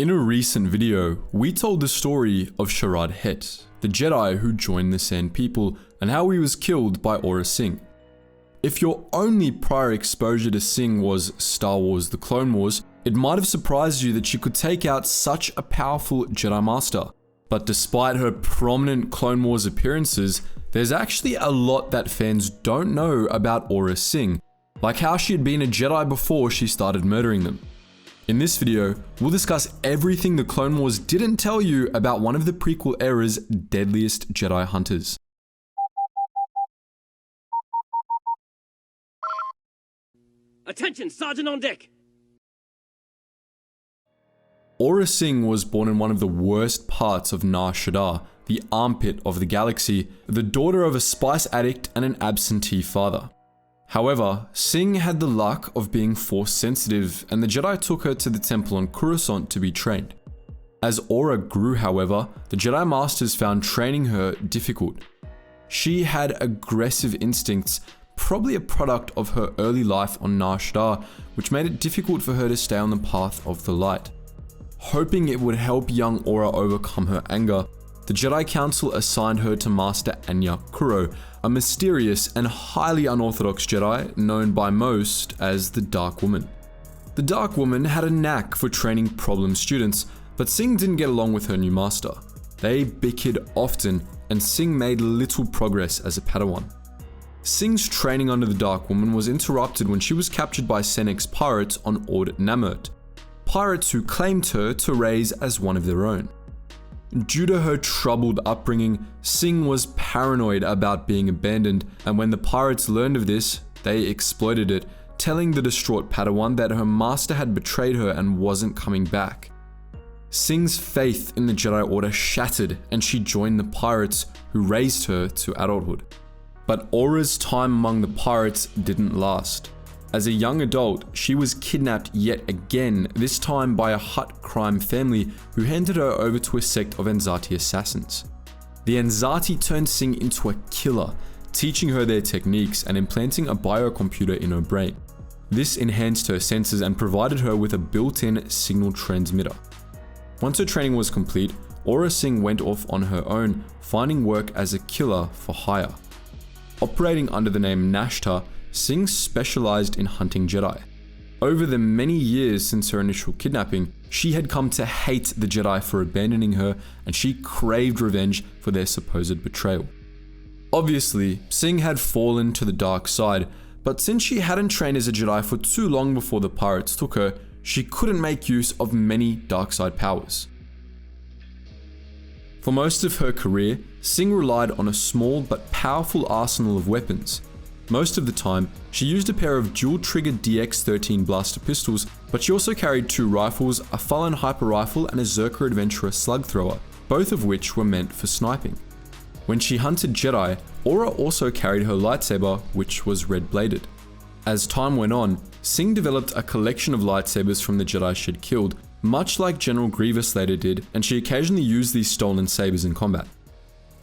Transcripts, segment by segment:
In a recent video, we told the story of Sharad Het, the Jedi who joined the Sand People, and how he was killed by Aurra Sing. If your only prior exposure to Sing was Star Wars: The Clone Wars, it might have surprised you that she could take out such a powerful Jedi Master. But despite her prominent Clone Wars appearances, there's actually a lot that fans don't know about Aurra Sing, like how she had been a Jedi before she started murdering them. In this video, we'll discuss everything the Clone Wars didn't tell you about one of the prequel era's deadliest Jedi Hunters. Attention, Sergeant on deck! Aurra Sing was born in one of the worst parts of Nashtah, the armpit of the galaxy, the daughter of a spice addict and an absentee father. However, Sing had the luck of being force sensitive, and the Jedi took her to the temple on Coruscant to be trained. As Aurra grew, however, the Jedi Masters found training her difficult. She had aggressive instincts, probably a product of her early life on Nashtah, which made it difficult for her to stay on the path of the light. Hoping it would help young Aurra overcome her anger, the Jedi Council assigned her to Master Anya Kuro, a mysterious and highly unorthodox Jedi known by most as the Dark Woman. The Dark Woman had a knack for training problem students, but Sing didn't get along with her new master. They bickered often, and Sing made little progress as a Padawan. Sing's training under the Dark Woman was interrupted when she was captured by Senek's pirates on Ord Namert, pirates who claimed her to raise as one of their own. Due to her troubled upbringing, Sing was paranoid about being abandoned, and when the pirates learned of this, they exploited it, telling the distraught Padawan that her master had betrayed her and wasn't coming back. Sing's faith in the Jedi Order shattered, and she joined the pirates, who raised her to adulthood. But Aurra's time among the pirates didn't last. As a young adult, she was kidnapped yet again, this time by a Hutt crime family who handed her over to a sect of Separatist assassins. The Anzati turned Sing into a killer, teaching her their techniques and implanting a biocomputer in her brain. This enhanced her senses and provided her with a built-in signal transmitter. Once her training was complete, Aurra Sing went off on her own, finding work as a killer for hire. Operating under the name Nashtah, Sing specialized in hunting Jedi. Over the many years since her initial kidnapping, she had come to hate the Jedi for abandoning her, and she craved revenge for their supposed betrayal. Obviously, Sing had fallen to the dark side, but since she hadn't trained as a Jedi for too long before the pirates took her, she couldn't make use of many dark side powers. For most of her career, Sing relied on a small but powerful arsenal of weapons. Most of the time, she used a pair of dual-trigger DX-13 blaster pistols, but she also carried 2 rifles, a Fallen Hyper Rifle and a Zerka Adventurer slug thrower, both of which were meant for sniping. When she hunted Jedi, Aurra also carried her lightsaber, which was red-bladed. As time went on, Sing developed a collection of lightsabers from the Jedi she'd killed, much like General Grievous later did, and she occasionally used these stolen sabers in combat.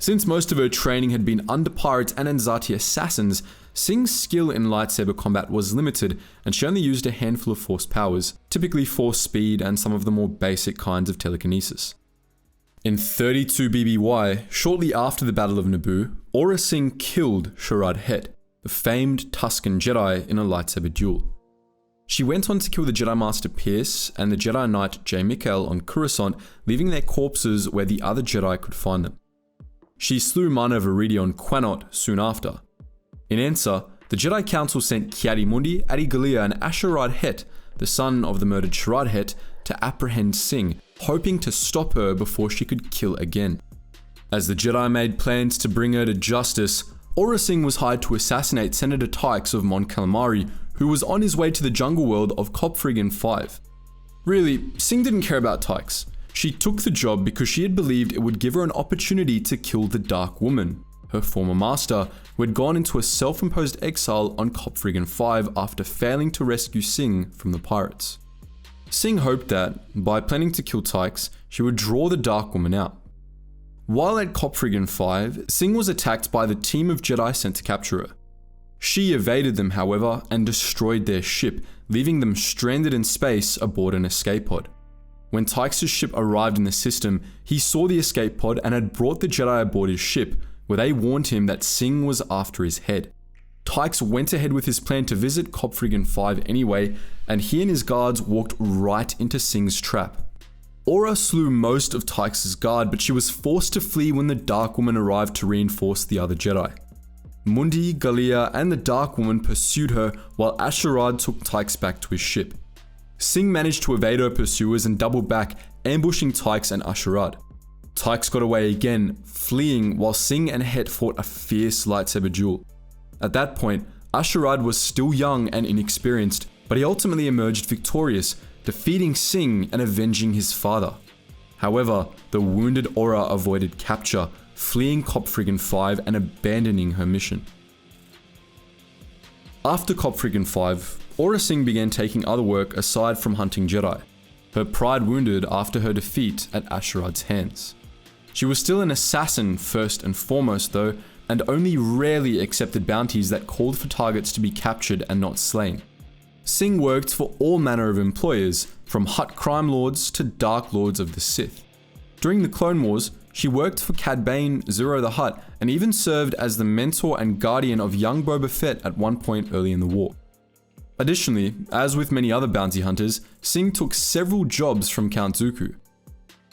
Since most of her training had been under pirates and Anzati assassins, Sing's skill in lightsaber combat was limited, and she only used a handful of force powers, typically force speed and some of the more basic kinds of telekinesis. In 32 BBY, shortly after the Battle of Naboo, Aurra Sing killed Sharad Het, the famed Tusken Jedi, in a lightsaber duel. She went on to kill the Jedi Master Pierce and the Jedi Knight J. Mikhael on Coruscant, leaving their corpses where the other Jedi could find them. She slew Mana Veridi on Quanot soon after. In answer, the Jedi Council sent Ki-Adi-Mundi, Adi-Gallia and Asharad Het, the son of the murdered Sharad Het, to apprehend Sing, hoping to stop her before she could kill again. As the Jedi made plans to bring her to justice, Aurra Sing was hired to assassinate Senator Tykes of Mon Calamari, who was on his way to the jungle world of Kopfrigan 5. Really, Sing didn't care about Tykes. She took the job because she had believed it would give her an opportunity to kill the Dark Woman, her former master, who had gone into a self-imposed exile on Kopfrigan 5 after failing to rescue Sing from the pirates. Sing hoped that, by planning to kill Tykes, she would draw the Dark Woman out. While at Kopfrigan 5, Sing was attacked by the team of Jedi sent to capture her. She evaded them, however, and destroyed their ship, leaving them stranded in space aboard an escape pod. When Tykes' ship arrived in the system, he saw the escape pod and had brought the Jedi aboard his ship, where they warned him that Singh was after his head. Tykes went ahead with his plan to visit Kopfrigan 5 anyway, and he and his guards walked right into Singh's trap. Aurra slew most of Tykes' guard, but she was forced to flee when the Dark Woman arrived to reinforce the other Jedi. Mundi, Galia, and the Dark Woman pursued her, while Asherad took Tykes back to his ship. Singh managed to evade her pursuers and double back, ambushing Tykes and Asherad. Tykes got away again, fleeing while Singh and Het fought a fierce lightsaber duel. At that point, Asherad was still young and inexperienced, but he ultimately emerged victorious, defeating Singh and avenging his father. However, the wounded Aurra avoided capture, fleeing Kopfrigan 5 and abandoning her mission. After Kopfrigan 5, Aurra Singh began taking other work aside from hunting Jedi, her pride wounded after her defeat at Asherad's hands. She was still an assassin first and foremost though, and only rarely accepted bounties that called for targets to be captured and not slain. Singh worked for all manner of employers, from Hutt crime lords to Dark Lords of the Sith. During the Clone Wars, she worked for Cad Bane, Zero the Hutt, and even served as the mentor and guardian of young Boba Fett at one point early in the war. Additionally, as with many other bounty hunters, Singh took several jobs from Count Dooku.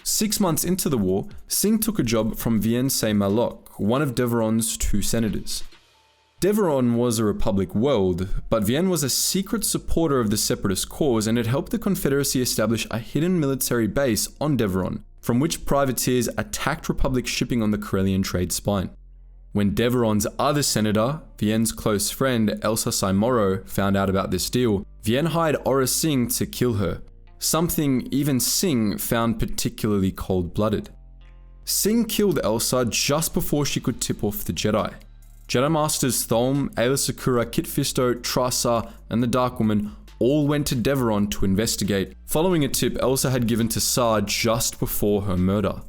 6 months into the war, Singh took a job from Vienne Saint-Maloc, one of Deveron's 2 senators. Deveron was a Republic world, but Vienne was a secret supporter of the Separatist cause and it helped the Confederacy establish a hidden military base on Deveron, from which privateers attacked Republic shipping on the Corellian trade spine. When Deveron's other senator, Vienne's close friend Elsa Saimoro, found out about this deal, Vienne hired Aurra Singh to kill her, something even Singh found particularly cold-blooded. Singh killed Elsa just before she could tip off the Jedi. Jedi Masters Tholm, Aayla Secura, Kit Fisto, Trasa, and the Dark Woman all went to Deveron to investigate, following a tip Elsa had given to Sar just before her murder.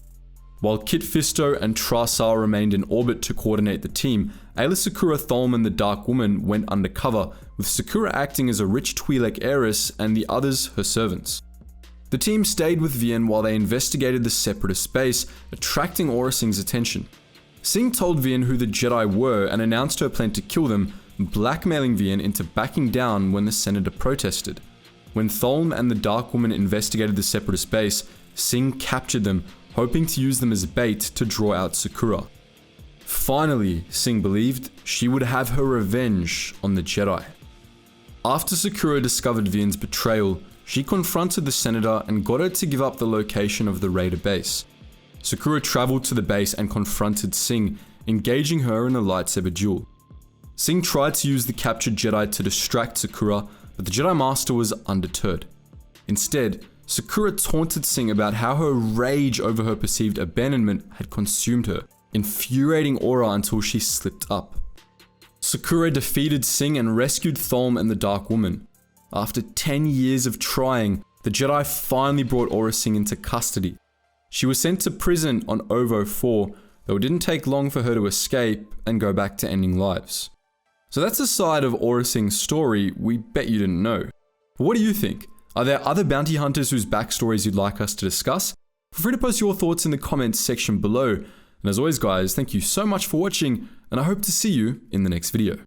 While Kit Fisto and Trasa remained in orbit to coordinate the team, Aayla Secura, Tholm, and the Dark Woman went undercover, with Secura acting as a rich Twi'lek heiress and the others her servants. The team stayed with Vienne while they investigated the Separatist base, attracting Aurra Singh's attention. Singh told Vienne who the Jedi were and announced her plan to kill them, blackmailing Vienne into backing down when the senator protested. When Tholm and the Dark Woman investigated the Separatist base, Singh captured them, hoping to use them as bait to draw out Secura. Finally, Singh believed she would have her revenge on the Jedi. After Secura discovered Vienne's betrayal, she confronted the senator and got her to give up the location of the Raider base. Secura traveled to the base and confronted Singh, engaging her in a lightsaber duel. Singh tried to use the captured Jedi to distract Secura, but the Jedi Master was undeterred. Instead, Secura taunted Singh about how her rage over her perceived abandonment had consumed her, infuriating Aurra until she slipped up. Secura defeated Singh and rescued Tholm and the Dark Woman. After 10 years of trying, the Jedi finally brought Aurra Singh into custody. She was sent to prison on OVO 4, though it didn't take long for her to escape and go back to ending lives. So that's a side of Aurra Singh's story we bet you didn't know. But what do you think? Are there other bounty hunters whose backstories you'd like us to discuss? Feel free to post your thoughts in the comments section below. And as always guys, thank you so much for watching, and I hope to see you in the next video.